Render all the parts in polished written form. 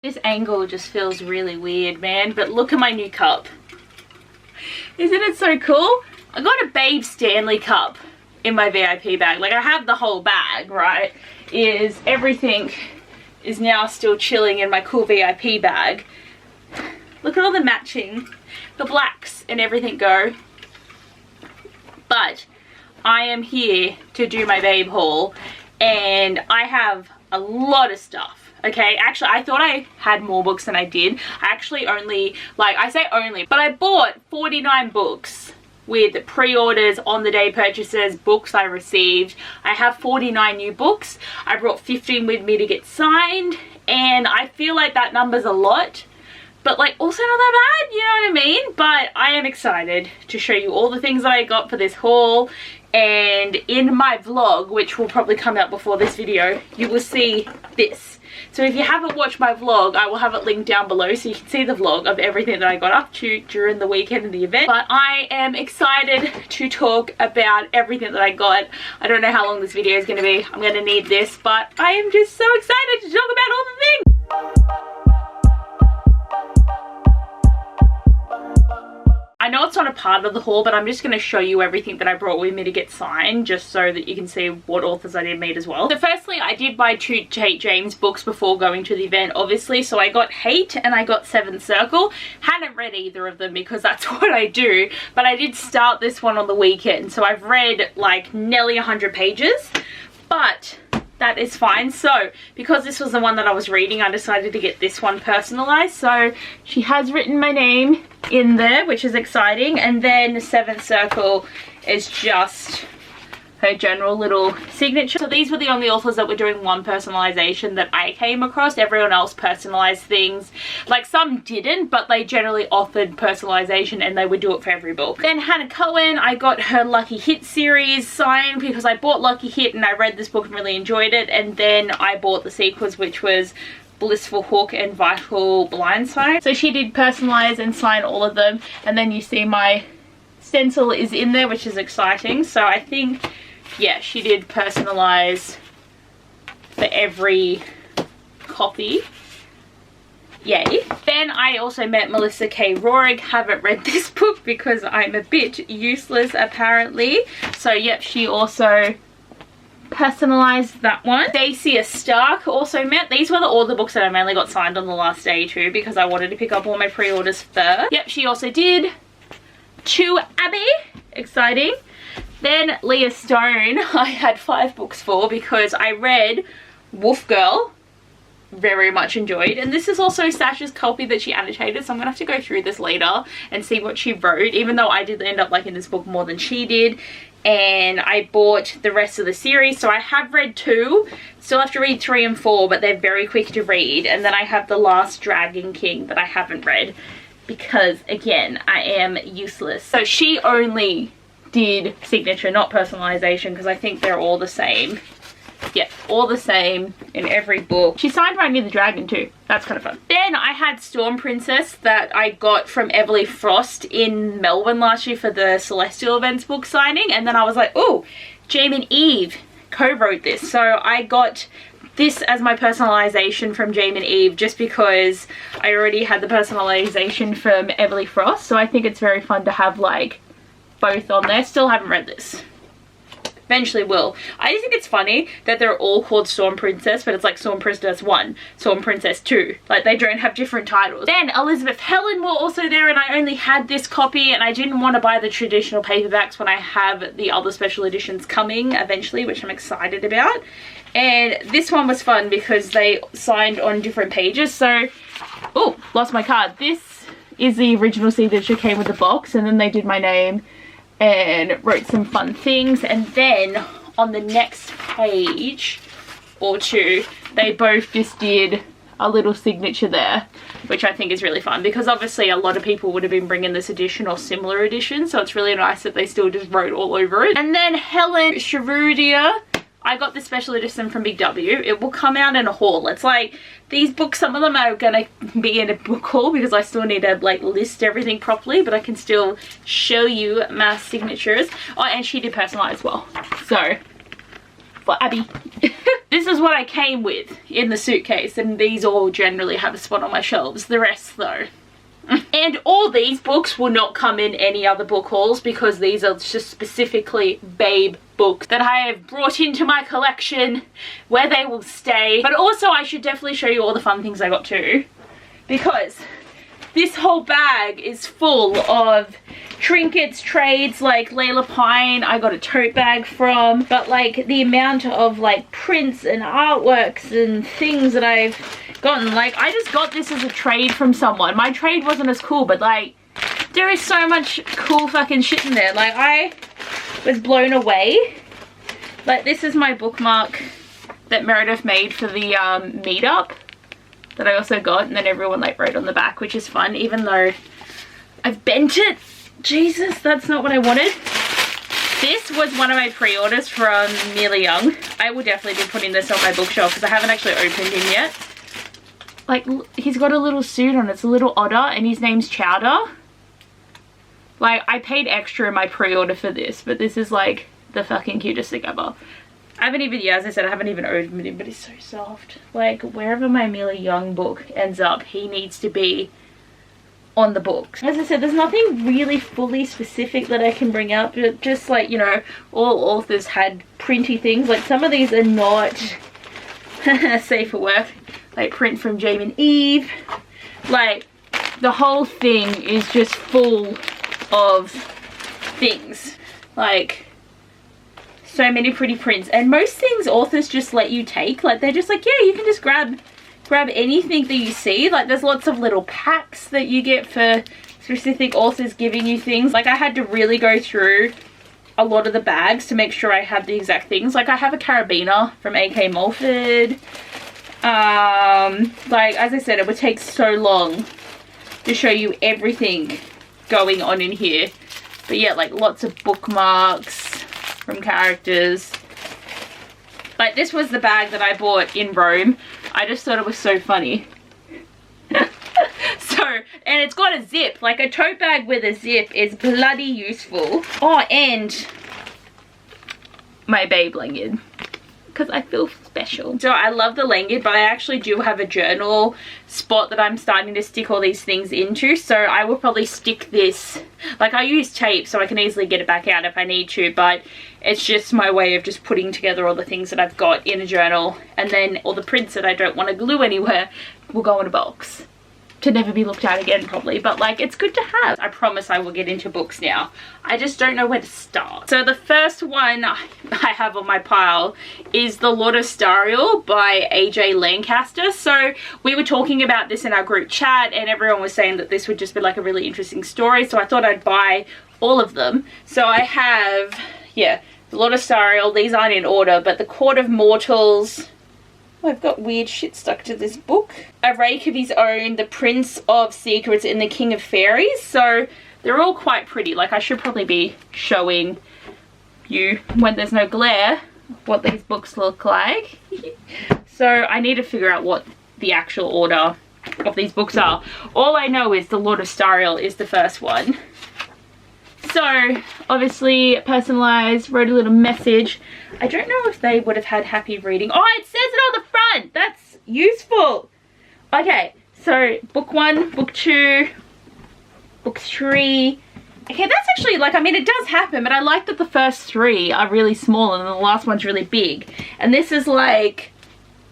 This angle just feels really weird, man, but look at my new cup. Isn't it so cool? I got a Babe Stanley cup in my VIP bag. Like, I have the whole bag, right? Everything is now still chilling in my cool VIP bag. Look at all the matching, the blacks and everything go. But I am here to do my Babe haul, and I have a lot of stuff. Okay, actually I thought I had more books than I did. I actually only, like, I say only, but I bought 49 books with pre-orders, on the day purchases, books I received. I have 49 new books. I brought 15 with me to get signed, and I feel like that number's a lot, but like also not that bad, you know what I mean? But I am excited to show you all the things that I got for this haul. And in my vlog, which will probably come out before this video, you will see this. So if you haven't watched my vlog, I will have it linked down below so you can see the vlog of everything that I got up to during the weekend of the event. But I am excited to talk about everything that I got. I don't know how long this video is going to be. I'm going to need this, but I am just so excited to talk about all the things. I know it's not a part of the haul, but I'm just going to show you everything that I brought with me to get signed, just so that you can see what authors I did meet as well. So firstly, I did buy 2 Tate James books before going to the event, obviously. So I got Hate and I got Seventh Circle. Hadn't read either of them because that's what I do, but I did start this one on the weekend. So I've read like nearly 100 pages, but that is fine. So because this was the one that I was reading, I decided to get this one personalized. So she has written my name in there, which is exciting, and then Seventh Circle is just her general little signature. So these were the only authors that were doing one personalization that I came across. Everyone else personalized things. Like, some didn't, but they generally offered personalization and they would do it for every book. Then Hannah Cohen, I got her Lucky Hit series signed because I bought Lucky Hit and I read this book and really enjoyed it, and then I bought the sequels, which was Blissful Hook and Vital Blindside. So she did personalize and sign all of them, and then you see my stencil is in there, which is exciting. So I think, yeah, she did personalize for every copy. Yay. Then I also met Melissa K. Roerig. Haven't read this book because I'm a bit useless apparently. So yep, she also personalized that one. Dacia Stark also met. These were all the books that I mainly got signed on the last day too, because I wanted to pick up all my pre-orders first. Yep, she also did. To Abby, exciting. Then Leah Stone, I had 5 books for because I read Wolf Girl, very much enjoyed, and this is also Sasha's copy that she annotated, so I'm gonna have to go through this later and see what she wrote, even though I did end up liking this book more than she did. And I bought the rest of the series, so I have read 2, still have to read 3 and 4, but they're very quick to read. And then I have The Last Dragon King that I haven't read because, again, I am useless. So she only did signature, not personalization, because I think they're all the same. Yeah, all the same in every book. She signed right near the dragon too. That's kind of fun. Then I had Storm Princess that I got from Abbeyleec Frost in Melbourne last year for the Celestial Events book signing. And then I was like, oh, Jamie and Eve co-wrote this. So I got this as my personalization from Jamie and Eve just because I already had the personalization from Abbeyleec Frost. So I think it's very fun to have like both on there. Still haven't read this. Eventually will. I just think it's funny that they're all called Storm Princess, but it's like Storm Princess 1, Storm Princess 2. Like, they don't have different titles. Then Elizabeth Helen were also there, and I only had this copy, and I didn't want to buy the traditional paperbacks when I have the other special editions coming eventually, which I'm excited about. And this one was fun because they signed on different pages. So, oh, lost my card. This is the original signature, came with the box, and then they did my name and wrote some fun things. And then on the next page or 2, they both just did a little signature there, which I think is really fun because obviously a lot of people would have been bringing this edition or similar edition, so it's really nice that they still just wrote all over it. And then Helen Sharudia, I got the special edition from Big W. It will come out in a haul. It's like these books, some of them are gonna be in a book haul because I still need to like list everything properly, but I can still show you my signatures. Oh, and she did personalize as well. So for Abby. This is what I came with in the suitcase, and these all generally have a spot on my shelves. The rest though. And all these books will not come in any other book hauls because these are just specifically babe books that I have brought into my collection where they will stay. But also I should definitely show you all the fun things I got too, because this whole bag is full of trinkets, trades, like Layla Pine I got a tote bag from, but like the amount of like prints and artworks and things that I've gotten, like I just got this as a trade from someone. My trade wasn't as cool, but like there is so much cool fucking shit in there. Like I was blown away. Like this is my bookmark that Meredith made for the meetup that I also got, and then everyone like wrote on the back, which is fun, even though I've bent it. Jesus, that's not what I wanted. This was one of my pre-orders from Nearly Young. I will definitely be putting this on my bookshelf because I haven't actually opened him yet. Like, he's got a little suit on. It's a little otter, and his name's Chowder. Like, I paid extra in my pre-order for this, but this is like the fucking cutest thing ever. I haven't even, yeah, as I said, I haven't even opened him, but he's so soft. Like, wherever my Nearly Young book ends up, he needs to be on the books. As I said, there's nothing really fully specific that I can bring up, but just like, you know, all authors had printy things. Like some of these are not safe for work, like print from Jamie and Eve. Like the whole thing is just full of things, like so many pretty prints. And most things authors just let you take, like they're just like, yeah, you can just grab anything that you see. Like there's lots of little packs that you get for specific authors giving you things. Like I had to really go through a lot of the bags to make sure I had the exact things. Like I have a carabiner from A.K. Mulford. Like as I said, it would take so long to show you everything going on in here, but yeah, like lots of bookmarks from characters. Like this was the bag that I bought in Rome. I just thought it was so funny. So, and it's got a zip. Like a tote bag with a zip is bloody useful. Oh, and my babe lanyard, because I feel special. So I love the lanyard, but I actually do have a journal spot that I'm starting to stick all these things into. So I will probably stick this, like I use tape so I can easily get it back out if I need to, but it's just my way of just putting together all the things that I've got in a journal, and then all the prints that I don't want to glue anywhere will go in a box to never be looked at again probably. But like it's good to have. I promise I will get into books now. I just don't know where to start. So the first one I have on my pile is The Lord of Stariel by AJ Lancaster. So we were talking about this in our group chat and everyone was saying that this would just be like a really interesting story, so I thought I'd buy all of them. So I have, yeah, The Lord of Stariel. These aren't in order, but The Court of Mortals. Oh, I've got weird shit stuck to this book. A Rake of His Own, The Prince of Secrets, and The King of Fairies. So they're all quite pretty. Like I should probably be showing you when there's no glare what these books look like. So I need to figure out what the actual order of these books are. All I know is The Lord of Stariel is the first one. So obviously personalized, wrote a little message. I don't know if they would have had happy reading. Oh, it says it on the front. That's useful. Okay, so book 1, book 2, book 3. Okay, that's actually like, I mean it does happen, but I like that the first 3 are really small and the last one's really big. And this is like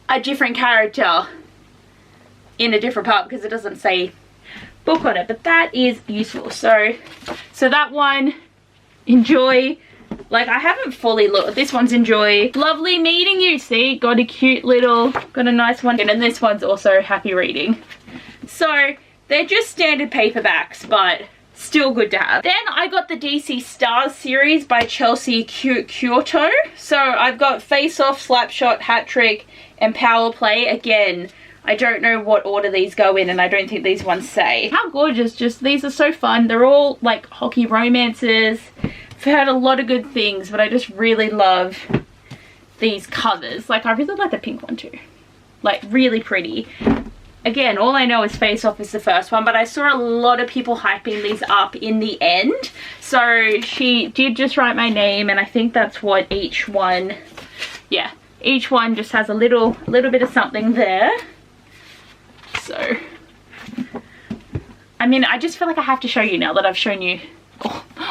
a different character in a different part because it doesn't say book on it, but that is useful. So that one, enjoy. Like I haven't fully looked. This one's enjoy. Lovely meeting you. See, got a cute little, got a nice one. And then this one's also happy reading. So they're just standard paperbacks, but still good to have. Then I got the DC Stars series by Chelsea Kyoto. So I've got Face Off, Slapshot, Hat Trick, and Power Play. Again, I don't know what order these go in, and I don't think these ones say. How gorgeous. Just, these are so fun. They're all like hockey romances. I've heard a lot of good things, but I just really love these covers. Like I really like the pink one too. Like really pretty. Again, all I know is Face Off is the first one, but I saw a lot of people hyping these up in the end. So she did just write my name, and I think that's what each one yeah, each one just has a little bit of something there. So, I mean, I just feel like I have to show you now that I've shown you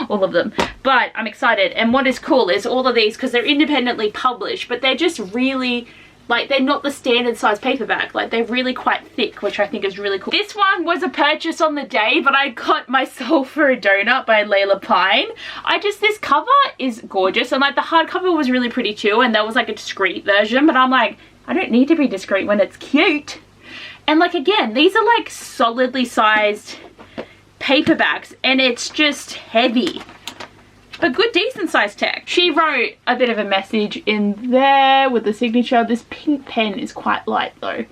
all of them. But I'm excited. And what is cool is all of these, because they're independently published, but they're just really, like, they're not the standard size paperback. Like, they're really quite thick, which I think is really cool. This one was a purchase on the day, but I got Myself for a Donut by Layla Pine. This cover is gorgeous, and like the hardcover was really pretty too, and there was like a discreet version, but I'm like, I don't need to be discreet when it's cute. And like, again, these are like solidly sized paperbacks, and it's just heavy, but good decent sized text. She wrote a bit of a message in there with the signature. This pink pen is quite light though,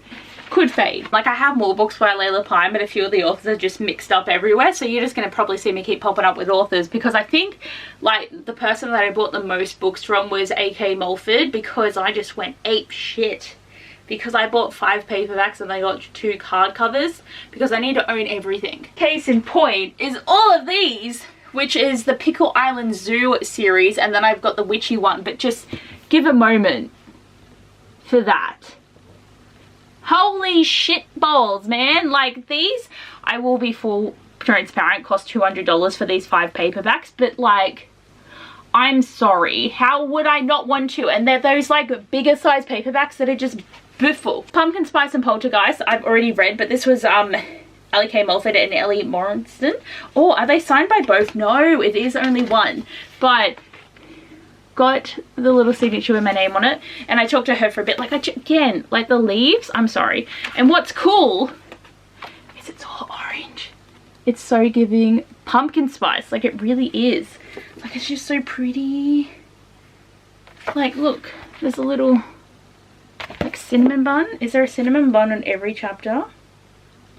could fade. Like, I have more books by Layla Pine, but a few of the authors are just mixed up everywhere, so you're just going to probably see me keep popping up with authors, because I think like the person that I bought the most books from was A.K. Mulford, because I just went ape shit. Because I bought 5 paperbacks and I got 2 hardcovers, because I need to own everything. Case in point is all of these, which is the Pickle Island Zoo series, and then I've got the witchy one, but just give a moment for that. Holy shit balls, man. Like, these, I will be full transparent, cost $200 for these 5 paperbacks, but like, I'm sorry, how would I not want to? And they're those like bigger size paperbacks that are just beautiful. Pumpkin Spice and Poltergeist I've already read, but this was Ellie K. Mulford and Ellie Morrison. Oh, are they signed by both? No, it is only one, but got the little signature with my name on it, and I talked to her for a bit. Like, again, like the leaves, I'm sorry. And what's cool is it's all orange. It's so giving pumpkin spice, like it really is. Like, it's just so pretty. Like, look, there's a little like cinnamon bun. Is there a cinnamon bun on every chapter?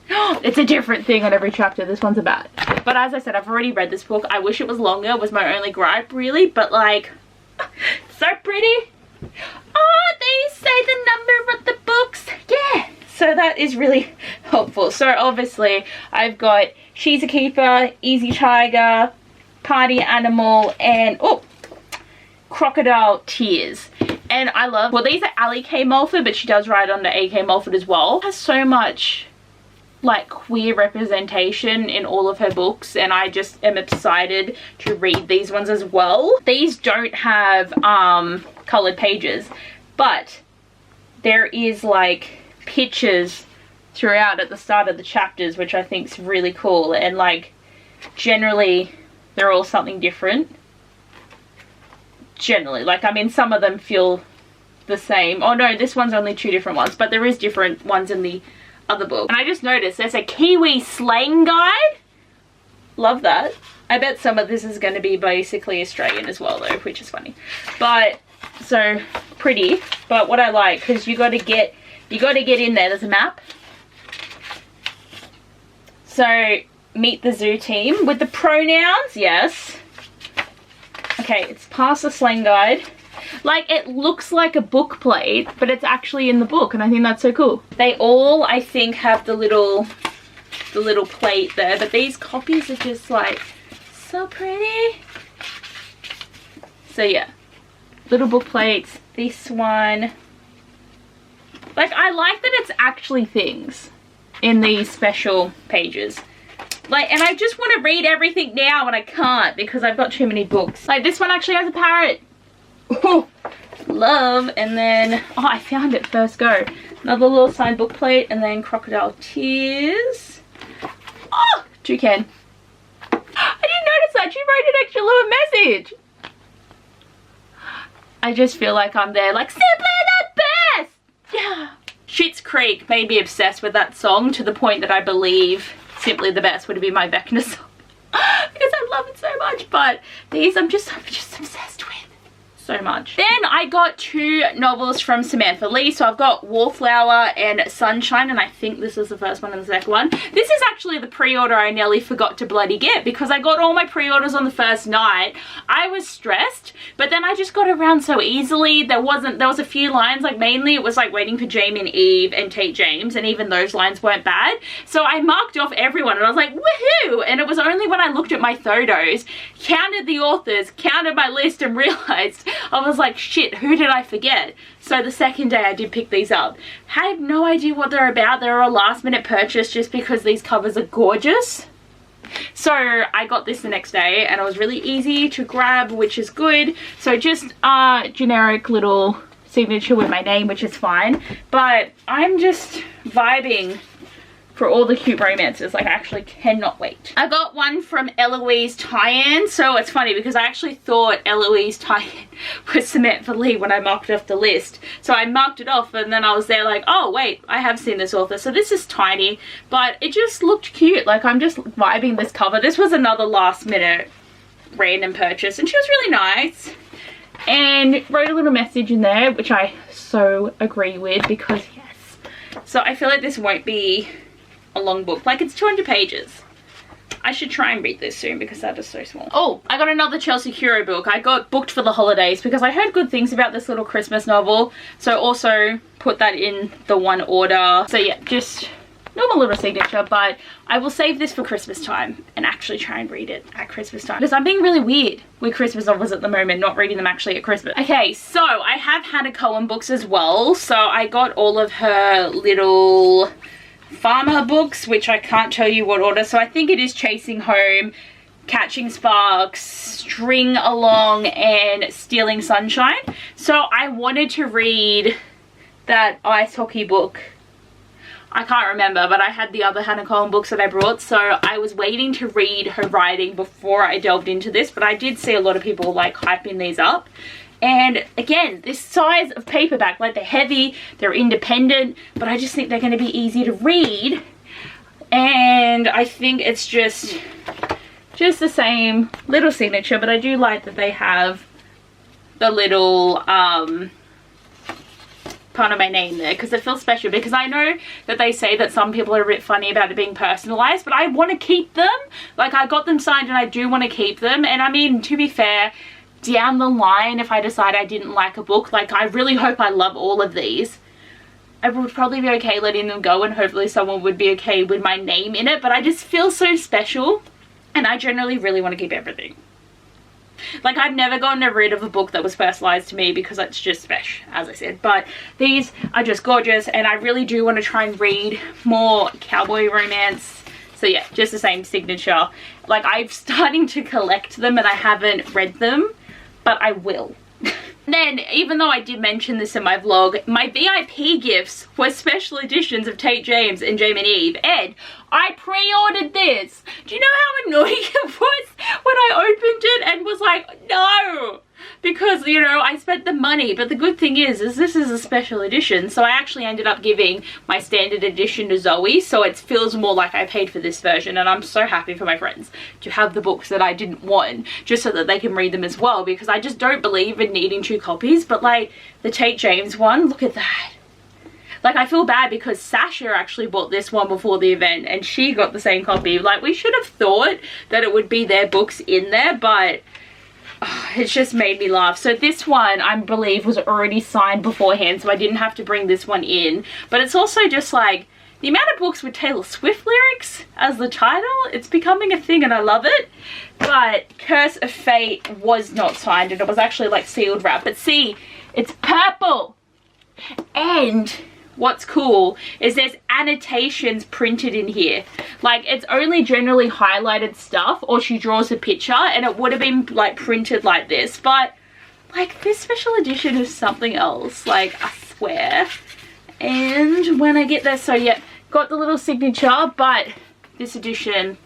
It's a different thing on every chapter. This one's a bat. But as I said, I've already read this book. I wish it was longer, was my only gripe really, but like, so pretty. Oh, they say the number of the books. Yeah, so that is really helpful. So obviously I've got She's a Keeper, Easy Tiger, Party Animal, and oh, Crocodile Tears. And I love, well, these are Ellie K. Mulford, but she does write under A.K. Mulford as well. Has so much like queer representation in all of her books, and I just am excited to read these ones as well. These don't have colored pages, but there is like pictures throughout at the start of the chapters, which I think is really cool, and like generally they're all something different. Generally, like, I mean, some of them feel the same. Oh no, this one's only 2 different ones, but there is different ones in the other book. And I just noticed there's a Kiwi slang guide. Love that. I bet some of this is going to be basically Australian as well though, which is funny. But so pretty. But what I like, because you got to get in there. There's a map. So meet the zoo team with the pronouns. Yes. Okay, it's past the slang guide. Like, it looks like a book plate, but it's actually in the book, and I think that's so cool. They all, I think, have the little plate there, but these copies are just like so pretty. So yeah, little book plates. This one, like, I like that it's actually things in these special pages. Like, and I just want to read everything now, and I can't because I've got too many books. Like, this one actually has a parrot. Ooh, love. And then, oh, I found it first go. Another little signed book plate, and then Crocodile Tears. Oh, toucan. I didn't notice that. She wrote an extra little message. I just feel like I'm there, like, simply the best. Yeah. Schitt's Creek made me obsessed with that song to the point that I believe Simply the Best would be my Vecna song. Because I love it so much. But these I'm just obsessed with so much. Then I got 2 novels from Samantha Lee. So I've got Wallflower and Sunshine, and I think this is the first one and the second one. This is actually the pre-order I nearly forgot to bloody get, because I got all my pre-orders on the first night. I was stressed, but then I just got around so easily. There was a few lines, like mainly it was like waiting for Jamie and Eve and Tate James, and even those lines weren't bad. So I marked off everyone, and I was like, woohoo! And it was only when I looked at my photos, counted the authors, counted my list, and realized I was like, shit, who did I forget? So the second day I did pick these up. Had no idea what they're about. They're a last minute purchase just because these covers are gorgeous. So I got this the next day and it was really easy to grab, which is good. So just a generic little signature with my name, which is fine. But I'm just vibing for all the cute romances. Like, I actually cannot wait. I got one from Eloise Tie-In. So it's funny because I actually thought Eloise Tie-In was Samantha Lee when I marked off the list. So I marked it off and then I was there like, oh wait, I have seen this author. So this is tiny, but it just looked cute. Like, I'm just vibing this cover. This was another last minute random purchase and she was really nice. And wrote a little message in there, which I so agree with because yes. So I feel like this won't be a long book. Like, it's 200 pages. I should try and read this soon because that is so small. Oh, I got another Chelsea Curo book. I got booked for the holidays because I heard good things about this little Christmas novel. So also put that in the one order. So yeah, just normal little signature, but I will save this for Christmas time and actually try and read it at Christmas time because I'm being really weird with Christmas novels at the moment, not reading them actually at Christmas. Okay, so I have Hannah Cohen books as well. So I got all of her little farmer books, which I can't tell you what order. So I think it is Chasing Home, Catching Sparks, String Along, and Stealing Sunshine. So I wanted to read that ice hockey book. I can't remember, but I had the other Hannah Cohen books that I brought, so I was waiting to read her writing before I delved into this, but I did see a lot of people like hyping these up. And again, this size of paperback, like, they're heavy, they're independent, but I just think they're going to be easy to read. And I think it's just the same little signature, but I do like that they have the little part of my name there because it feels special. Because I know that they say that some people are a bit funny about it being personalized, but I want to keep them. Like, I got them signed and I do want to keep them. And I mean, to be fair, down the line, if I decide I didn't like a book, like, I really hope I love all of these, I would probably be okay letting them go and hopefully someone would be okay with my name in it. But I just feel so special and I generally really want to keep everything. Like, I've never gotten rid of a book that was personalized to me because it's just special, as I said. But these are just gorgeous and I really do want to try and read more cowboy romance. So yeah, just the same signature. Like, I'm starting to collect them and I haven't read them, but I will. Then, even though I did mention this in my vlog, my VIP gifts were special editions of Tate James and Jamie and Eve, and I pre-ordered this. Do you know how annoying it was when I opened it and was like, no? Because, you know, I spent the money, but the good thing is this is a special edition, so I actually ended up giving my standard edition to Zoe, so it feels more like I paid for this version, and I'm so happy for my friends to have the books that I didn't want, just so that they can read them as well, because I just don't believe in needing 2 copies. But like the Tate James one, look at that. Like, I feel bad because Sasha actually bought this one before the event and she got the same copy. Like, we should have thought that it would be their books in there, but it's just made me laugh. So this one, I believe, was already signed beforehand, so I didn't have to bring this one in. But it's also just like the amount of books with Taylor Swift lyrics as the title. It's becoming a thing and I love it. But Curse of Fate was not signed and it was actually like sealed wrap. But see, it's purple. And what's cool is there's annotations printed in here. Like, it's only generally highlighted stuff or she draws a picture and it would have been like printed like this, but like this special edition is something else, like, I swear. And when I get there, so yeah, got the little signature, but this edition,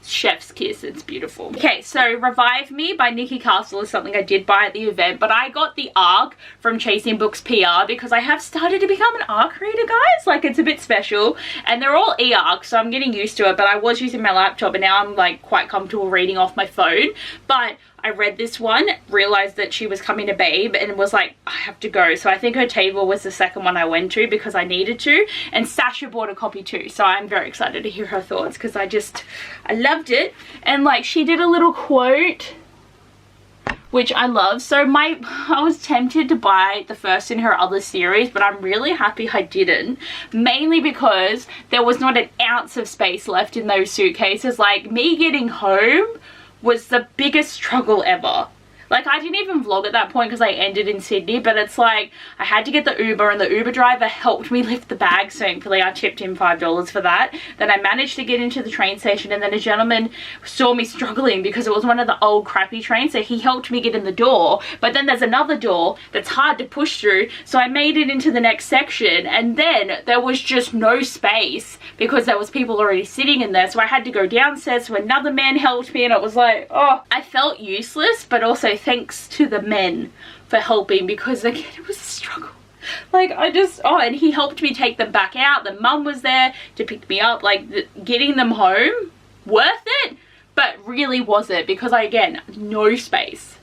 chef's kiss, it's beautiful. Okay, so Revive Me by Nikki Castle is something I did buy at the event, but I got the ARC from Chasing Books PR because I have started to become an ARC reader, guys. Like, it's a bit special and they're all e-ARC, so I'm getting used to it, but I was using my laptop and now I'm like quite comfortable reading off my phone. But I read this one, realized that she was coming to Babe and was like, I have to go. So I think her table was the second one I went to because I needed to, and Sasha bought a copy too, so I'm very excited to hear her thoughts because I loved it. And like, she did a little quote which I love. So I was tempted to buy the first in her other series, but I'm really happy I didn't, mainly because there was not an ounce of space left in those suitcases. Like, me getting home was the biggest struggle ever. Like, I didn't even vlog at that point because I ended in Sydney, but it's like I had to get the Uber, and the Uber driver helped me lift the bag, so thankfully I tipped him $5 for that. Then I managed to get into the train station, and then a gentleman saw me struggling because it was one of the old crappy trains, so he helped me get in the door. But then there's another door that's hard to push through, so I made it into the next section, and then there was just no space because there was people already sitting in there, so I had to go downstairs, so another man helped me, and it was like, oh, I felt useless, but also thanks to the men for helping, because again, it was a struggle. Like, I just, oh, and he helped me take them back out. The mum was there to pick me up. Like, getting them home, worth it, but really was it, because again, no space.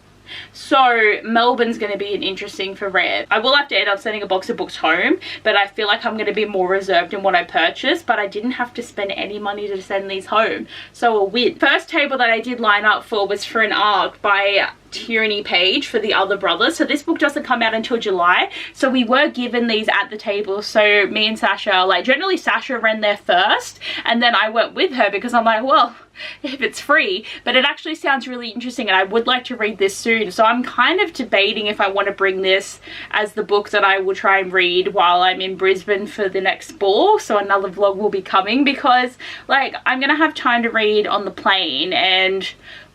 So Melbourne's going to be an interesting for Rare. I will have to end up sending a box of books home, but I feel like I'm going to be more reserved in what I purchase, but I didn't have to spend any money to send these home, so a win. First table that I did line up for was for an ARC by Tyranny Page for the other brothers. So this book doesn't come out until July, so we were given these at the table. So me and Sasha, like, generally Sasha ran there first, and then I went with her because I'm like, well, if it's free. But it actually sounds really interesting, and I would like to read this soon, so I'm kind of debating if I want to bring this as the book that I will try and read while I'm in Brisbane for the next ball. So another vlog will be coming, because like, I'm gonna have time to read on the plane, and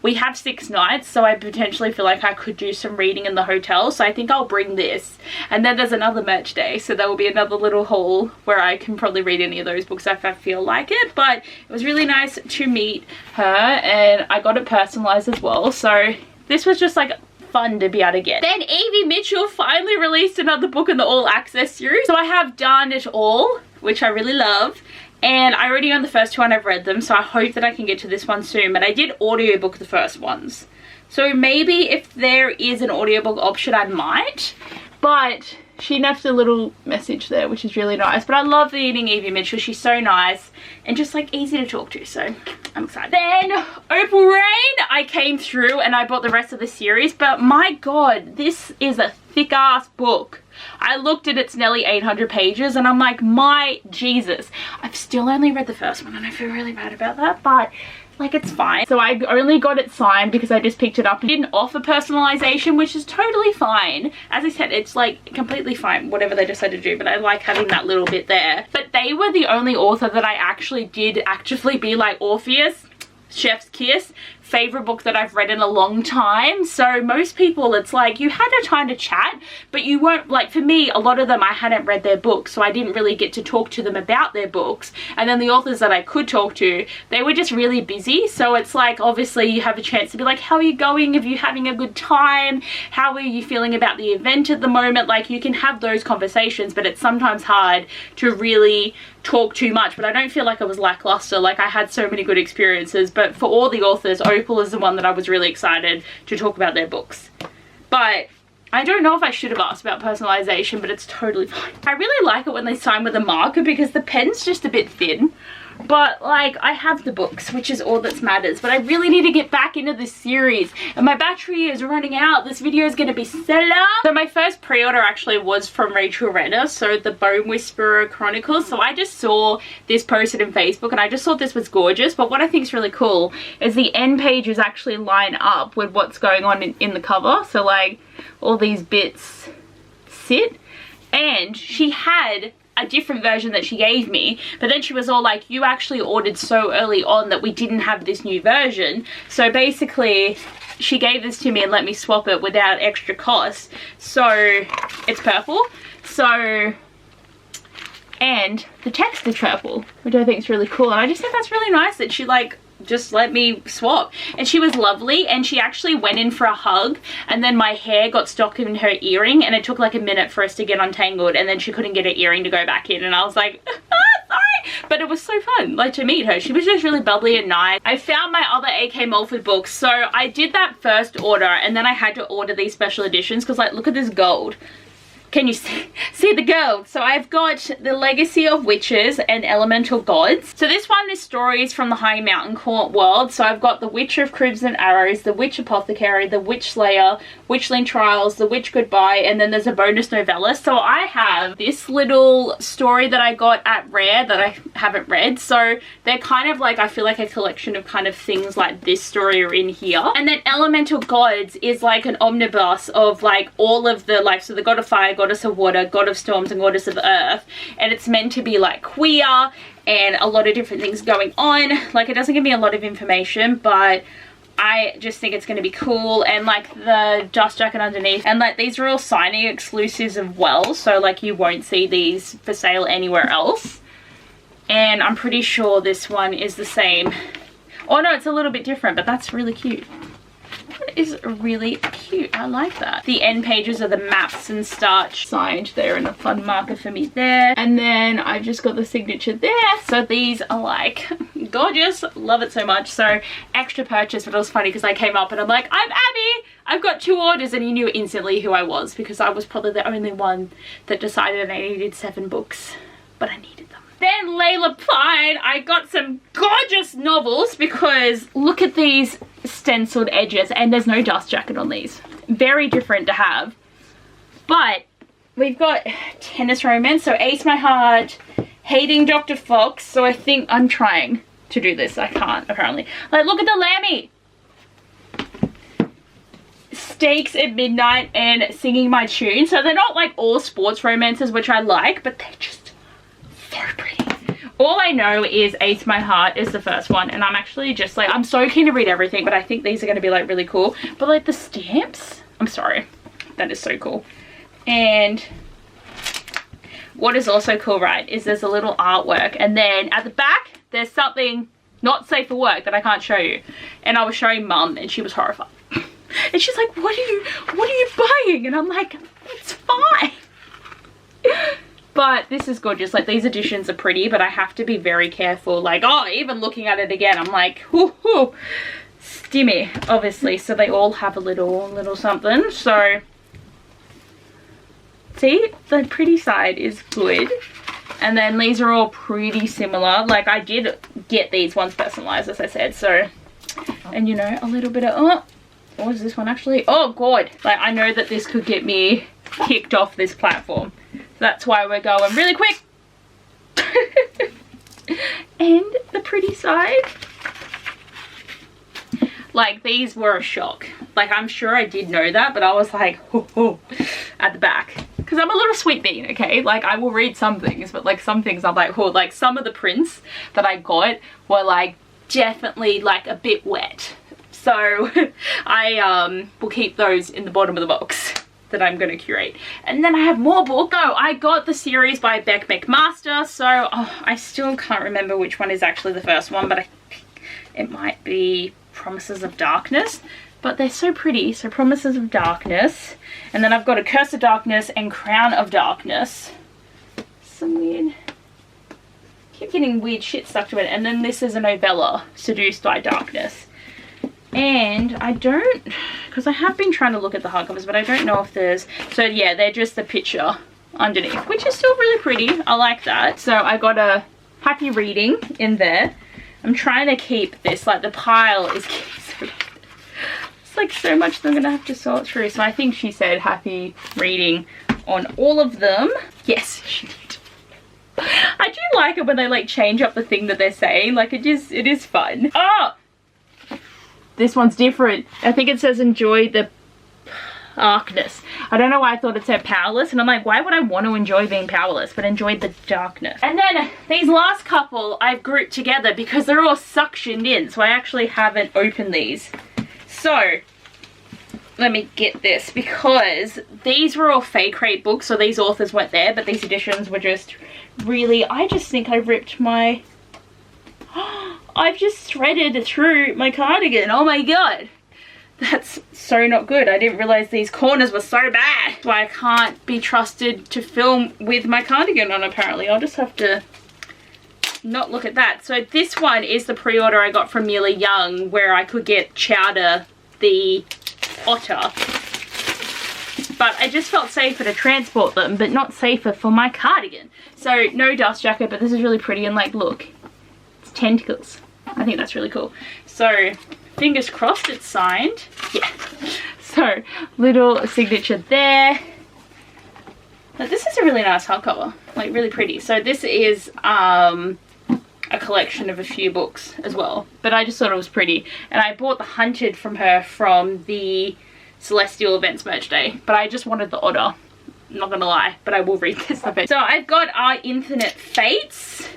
we have 6 nights, so I potentially feel like I could do some reading in the hotel, so I think I'll bring this. And then there's another merch day, so there will be another little haul where I can probably read any of those books if I feel like it. But it was really nice to meet her, and I got it personalized as well, so this was just like fun to be able to get. Then Evie Mitchell finally released another book in the All Access series, so I have done it all, which I really love. And I already own the first 2 and I've read them, so I hope that I can get to this one soon. But I did audiobook the first ones, so maybe if there is an audiobook option I might. But she left a little message there, which is really nice. But I love reading Evie Mitchell. She's so nice and just like easy to talk to, so I'm excited. Then Opal Rain, I came through and I bought the rest of the series, but my god, this is a thick ass book. I looked at it's nearly 800 pages and I'm like, my Jesus. I've still only read the first one and I feel really bad about that, but like, it's fine. So I only got it signed because I just picked it up. It didn't offer personalization, which is totally fine. As I said, it's like completely fine, whatever they decide to do, but I like having that little bit there. But they were the only author that I actually did actively be like, Orpheus, Chef's Kiss, favorite book that I've read in a long time. So most people, it's like you had a time to chat, but you weren't, like, for me, a lot of them I hadn't read their books, so I didn't really get to talk to them about their books. And then the authors that I could talk to, they were just really busy, so it's like, obviously you have a chance to be like, how are you going? Are you having a good time? How are you feeling about the event at the moment? Like, you can have those conversations, but it's sometimes hard to really talk too much. But I don't feel like it was lackluster. Like, I had so many good experiences, but for all the authors, Opal is the one that I was really excited to talk about their books. But I don't know if I should have asked about personalization, but it's totally fine. I really like it when they sign with a marker because the pen's just a bit thin. But like, I have the books, which is all that matters. But I really need to get back into this series, and my battery is running out. This video is going to be so long. So my first pre-order actually was from Rachel Renner, so the Bone Whisperer Chronicles. So I just saw this posted in Facebook and I just thought this was gorgeous. But what I think is really cool is the end pages actually line up with what's going on in the cover. So like, all these bits sit, and she had a different version that she gave me, but then she was all like, you actually ordered so early on that we didn't have this new version. So basically she gave this to me and let me swap it without extra cost. So it's purple, so, and the text is purple, which I think is really cool. And I just think that's really nice that she like just let me swap. And she was lovely, and she actually went in for a hug, and then my hair got stuck in her earring, and it took like a minute for us to get untangled, and then she couldn't get her earring to go back in, and I was like, sorry. But it was so fun, like, to meet her. She was just really bubbly and nice. I found my other A.K. Mulford books, so I did that first order, and then I had to order these special editions because, like, look at this gold. Can you see the girl? So I've got The Legacy of Witches and Elemental Gods. So this one is stories from the High Mountain Court world. So I've got The Witch of Crimson Arrows, The Witch Apothecary, The Witch Slayer, Witchling Trials, The Witch Goodbye, and then there's a bonus novella. So I have this little story that I got at Rare that I haven't read. So they're kind of like, I feel like a collection of kind of things like this story are in here. And then Elemental Gods is like an omnibus of like all of the, like, so the God of Fire, Goddess of Water, God of Storms, and Goddess of Earth. And it's meant to be like queer and a lot of different things going on. Like, it doesn't give me a lot of information, but I just think it's going to be cool. And like the dust jacket underneath, and like these are all signing exclusives as well, so like you won't see these for sale anywhere else. And I'm pretty sure this one is the same. Oh no, it's a little bit different, but that's really cute. That is really cute. I like that. The end pages are the maps and starch signed there, and a fun marker for me there. And then I've just got the signature there. So these are like gorgeous. Love it so much. So extra purchase, but it was funny because I came up and I'm like, I'm Abby. I've got 2 orders, and he knew instantly who I was because I was probably the only one that decided I needed 7 books, but I needed them. Then Layla Pine, I got some gorgeous novels because look at these stenciled edges, and there's no dust jacket on these. Very different to have. But we've got Tennis Romance, so Ace My Heart, Hating Dr. Fox. So I think I'm trying to do this. I can't, apparently. Like, look at the Lammy. Stakes at Midnight and Singing My Tune. So they're not like all sports romances, which I like, but they're just so pretty. All I know is Ace My Heart is the first one, and I'm actually just like, I'm so keen to read everything, but I think these are going to be like really cool. But like the stamps, I'm sorry, that is so cool. And what is also cool, right, is there's a little artwork, and then at the back there's something not safe for work that I can't show you. And I was showing Mum, and she was horrified. And she's like, what are you buying? And I'm like, it's fine. But this is gorgeous. Like, these editions are pretty, but I have to be very careful. Like, oh, even looking at it again, I'm like, whoo, stimmy, obviously. So they all have a little something. So, see, the pretty side is good. And then these are all pretty similar. Like, I did get these ones personalized, as I said. So, and you know, a little bit of, oh, what is this one actually? Oh, God. Like, I know that this could get me kicked off this platform. That's why we're going really quick. And the pretty side. Like, these were a shock. Like, I'm sure I did know that, but I was like, oh, at the back. Because I'm a little sweet bean, okay? Like, I will read some things, but like some things I'm like, oh, like some of the prints that I got were like definitely like a bit wet. So I will keep those in the bottom of the box that I'm going to curate. And then I have more books. So I got the series by Beck McMaster. So I still can't remember which one is actually the first one, but I think it might be Promises of Darkness. But they're so pretty. So Promises of Darkness. And then I've got A Curse of Darkness and Crown of Darkness. Some weird, keep getting weird shit stuck to it. And then this is a novella, Seduced by Darkness. And I don't, because I have been trying to look at the hardcovers, but I don't know if there's, so yeah, they're just the picture underneath, which is still really pretty. I like that. So I got a Happy Reading in there. I'm trying to keep this, like the pile is, it's like so much that I'm gonna have to sort through. So I think she said Happy Reading on all of them. Yes, she did. I do like it when they like change up the thing that they're saying. Like, it is fun. Oh! This one's different. I think it says enjoy the darkness. I don't know why I thought it said powerless, and I'm like, why would I want to enjoy being powerless, but enjoy the darkness? And then these last couple I've grouped together because they're all suctioned in, so I actually haven't opened these. So let me get this, because these were all fake rate books, so these authors weren't there, but these editions were just really, I just think I ripped my, I've just threaded through my cardigan. Oh my god. That's so not good. I didn't realize these corners were so bad. So I can't be trusted to film with my cardigan on, apparently. I'll just have to not look at that. So this one is the pre-order I got from Mila Young, where I could get Chowder the otter. but I just felt safer to transport them, but not safer for my cardigan. So no dust jacket, but this is really pretty, and like, look, it's tentacles. I think that's really cool. So fingers crossed it's signed. Yeah. So little signature there. Now, this is a really nice hardcover, like really pretty. So this is a collection of a few books as well, but I just thought it was pretty, and I bought the Hunted from her from the Celestial Events merch day, but I just wanted the Otter, not gonna lie, but I will read this a bit. So I've got our Infinite Fates.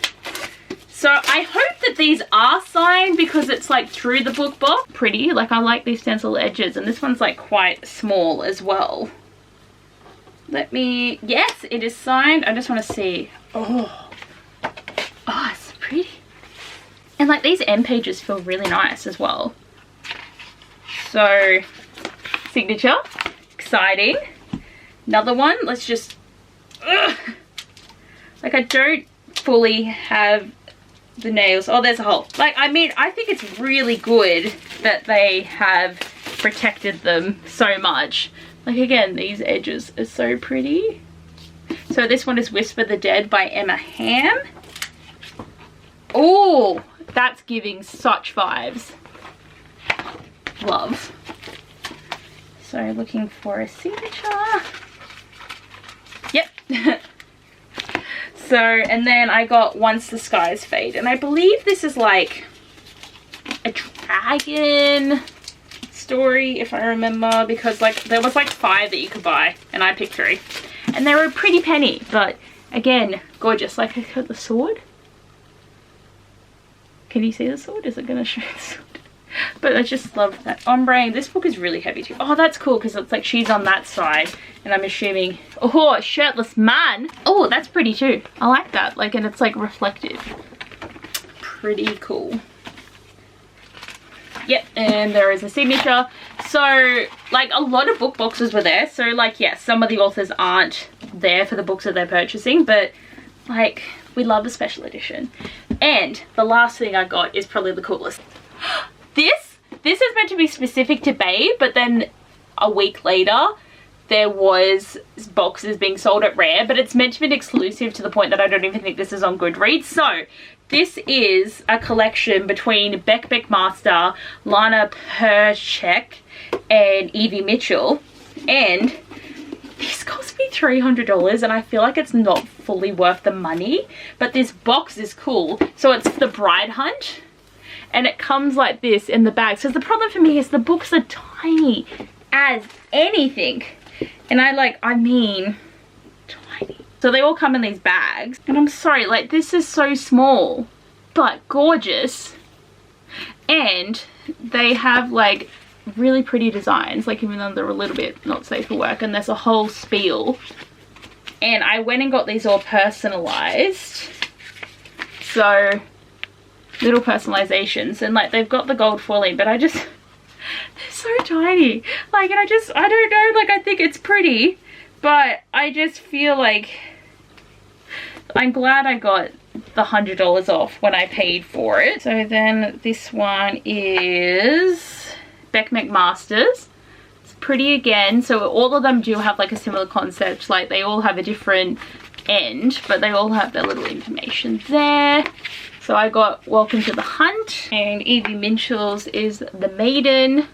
So I hope that these are signed because it's like through the book box. Pretty, like I like these stencil edges, and this one's like quite small as well. Let me, yes, it is signed. I just want to see. Oh, it's pretty. And like these end pages feel really nice as well. So signature, exciting. Another one, let's just, like I don't fully have the nails. Oh, there's a hole. Like, I mean, I think it's really good that they have protected them so much. Like, again, these edges are so pretty. So this one is Whisper the Dead by Emma Ham. Oh, that's giving such vibes. Love. So looking for a signature. Yep. So, and then I got Once the Skies Fade, and I believe this is like a dragon story, if I remember, because like there was like 5 that you could buy, and I picked 3, and they were a pretty penny, but again, gorgeous. Like, I got the sword. Can you see the sword? Is it gonna show the sword? But I just love that ombre. This book is really heavy too. Oh, that's cool, because it's like she's on that side, and I'm assuming, oh, shirtless man. Oh, that's pretty too. I like that. Like, and it's like reflective. Pretty cool. Yep, and there is a signature. So like a lot of book boxes were there, so like, yes, some of the authors aren't there for the books that they're purchasing, but like, we love a special edition. And the last thing I got is probably the coolest. This is meant to be specific to Babe, but then a week later there was boxes being sold at Rare, but it's meant to be exclusive to the point that I don't even think this is on Goodreads. So this is a collection between Beck McMaster, Lana Perchek, and Evie Mitchell, and this cost me $300, and I feel like it's not fully worth the money, but this box is cool. So it's The Bride Hunt, and it comes like this in the bag. So the problem for me is the books are tiny as anything, and I mean tiny. So they all come in these bags, and I'm sorry, like, this is so small but gorgeous, and they have like really pretty designs, like even though they're a little bit not safe for work, and there's a whole spiel. And I went and got these all personalized, so little personalizations, and like they've got the gold foiling, but I just, they're so tiny, like, and I don't know, like, I think it's pretty, but I just feel like I'm glad I got the $100 off when I paid for it. So then this one is Beck McMaster's. It's pretty again, so all of them do have like a similar concept, like they all have a different end, but they all have their little information there. So I got Welcome to the Hunt, and Evie Mitchell's is The Maiden.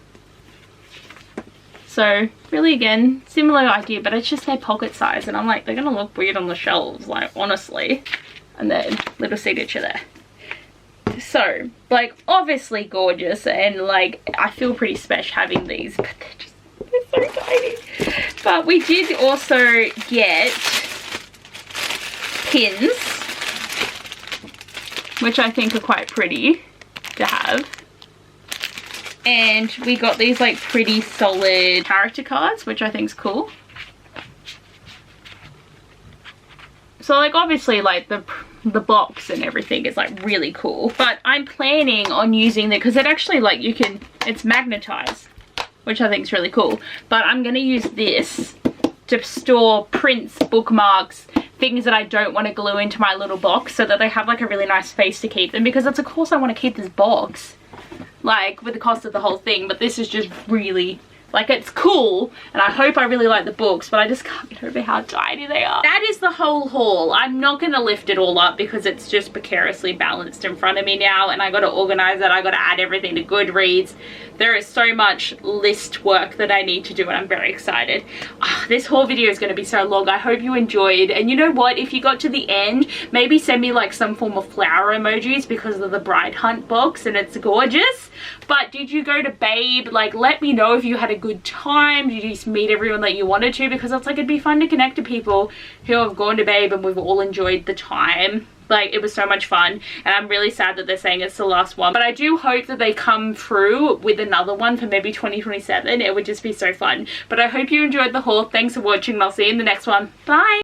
So really, again, similar idea, but it's just their pocket size, and I'm like, they're gonna look weird on the shelves, like, honestly. And then little signature there. So like, obviously gorgeous, and like I feel pretty special having these, but they're so tiny. But we did also get pins, which I think are quite pretty to have. And we got these like pretty solid character cards, which I think is cool. So like, obviously, like the box and everything is like really cool, but I'm planning on using it because it actually, like, you can, it's magnetized, which I think is really cool. But I'm gonna use this to store prints, bookmarks, things that I don't want to glue into my little box, so that they have like a really nice space to keep them, because that's, of course, I want to keep this box, like, with the cost of the whole thing, but this is just really, Like, it's cool, and I hope I really like the books, but I just can't get over how tiny they are. That is the whole haul. I'm not going to lift it all up because it's just precariously balanced in front of me now, and I got to organize it. I got to add everything to Goodreads. There is so much list work that I need to do, and I'm very excited. This whole video is going to be so long. I hope you enjoyed, and you know what? If you got to the end, maybe send me like some form of flower emojis because of the Bride Hunt box, and it's gorgeous. But did you go to Babe? Like, let me know if you had a good time. Did you just meet everyone that you wanted to? Because it's like, it'd be fun to connect to people who have gone to Babe and we've all enjoyed the time. Like, it was so much fun, and I'm really sad that they're saying it's the last one, but I do hope that they come through with another one for maybe 2027. It would just be so fun. But I hope you enjoyed the haul. Thanks for watching, and I'll see you in the next one. Bye.